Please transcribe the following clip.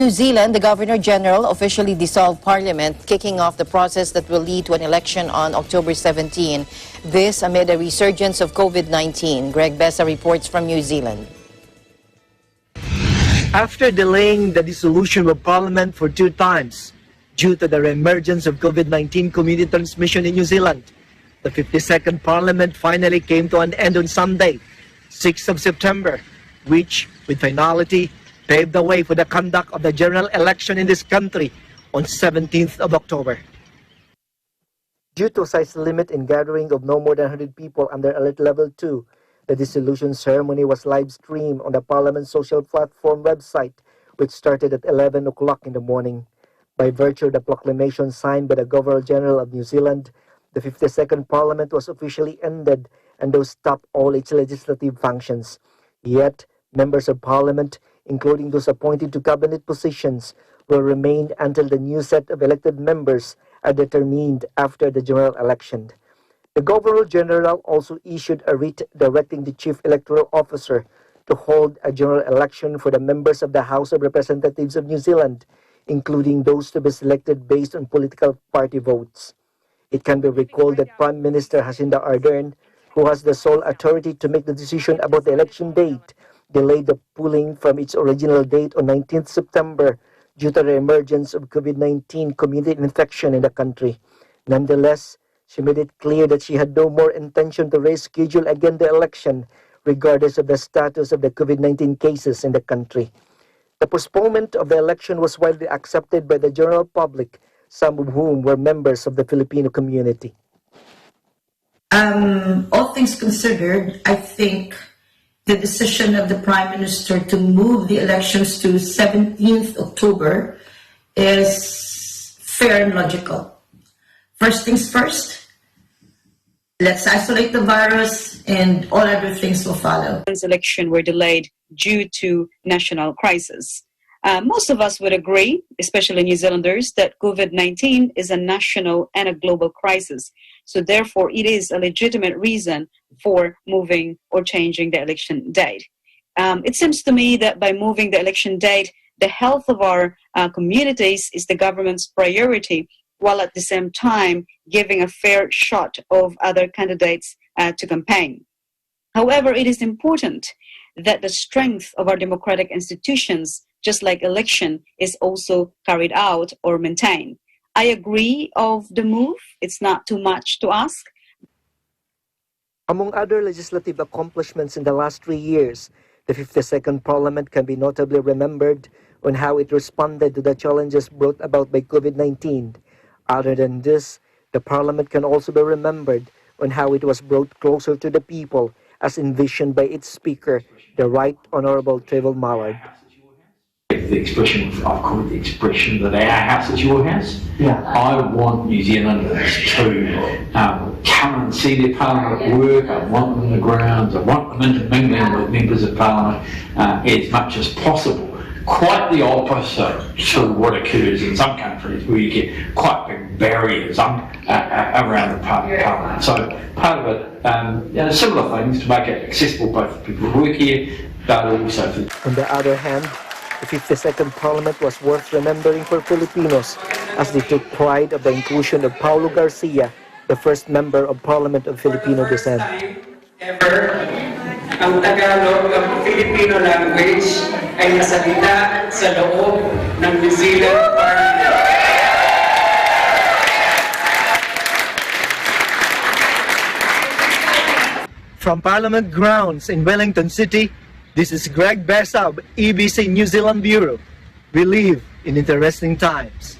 New Zealand, the Governor-General officially dissolved Parliament, kicking off the process that will lead to an election on October 17. This amid a resurgence of COVID-19. Greg Besa reports from New Zealand. After delaying the dissolution of Parliament for 2 times due to the reemergence of COVID-19 community transmission in New Zealand, the 52nd Parliament finally came to an end on Sunday, 6th of September, which, with finality, paved the way for the conduct of the general election in this country on 17th of October. Due to a size limit in gathering of no more than 100 people under Alert Level 2, the dissolution ceremony was live-streamed on the Parliament's social platform website, which started at 11 o'clock in the morning. By virtue of the proclamation signed by the Governor-General of New Zealand, the 52nd Parliament was officially ended and thus stopped all its legislative functions. Yet, members of Parliament, including those appointed to cabinet positions, will remain until the new set of elected members are determined after the general election. The Governor-General also issued a writ directing the Chief Electoral Officer to hold a general election for the members of the House of Representatives of New Zealand, including those to be selected based on political party votes. It can be recalled that Prime Minister Jacinda Ardern, who has the sole authority to make the decision about the election date, delayed the polling from its original date on 19th September due to the emergence of COVID-19 community infection in the country. Nonetheless, she made it clear that she had no more intention to reschedule again the election, regardless of the status of the COVID-19 cases in the country. The postponement of the election was widely accepted by the general public, some of whom were members of the Filipino community. All things considered, I think the decision of the Prime Minister to move the elections to 17th October is fair and logical. First things first, let's isolate the virus and all other things will follow. Elections were delayed due to national crisis. Most of us would agree, especially New Zealanders, that COVID-19 is a national and a global crisis. So therefore, it is a legitimate reason for moving or changing the election date. It seems to me that by moving the election date, the health of our communities is the government's priority, while at the same time giving a fair shot of other candidates to campaign. However, it is important that the strength of our democratic institutions, just like election, is also carried out or maintained. I agree of the move. It's not too much to ask. Among other legislative accomplishments in the last 3 years, the 52nd Parliament can be notably remembered on how it responded to the challenges brought about by COVID-19. Other than this, the Parliament can also be remembered on how it was brought closer to the people, as envisioned by its Speaker, the Right Honourable Trevor Mallard. The expression, I've called it the expression that our house is your house. Yeah. I want New Zealanders to come and see their Parliament at work. I want them on the grounds. I want them intermingling with members of Parliament as much as possible. Quite the opposite to what occurs in some countries where you get quite big barriers around the Parliament. So part of it, similar things to make it accessible both for people who work here, but also for... On the other hand, the 52nd Parliament was worth remembering for Filipinos, as they took pride of the inclusion of Paulo Garcia, the first member of Parliament of Filipino descent. Ever, ang Tagalog ng Filipino language ay nasalita sa loob ng New Zealand Parliament. From Parliament grounds in Wellington City, this is Greg Besa of EBC New Zealand Bureau. We live in interesting times.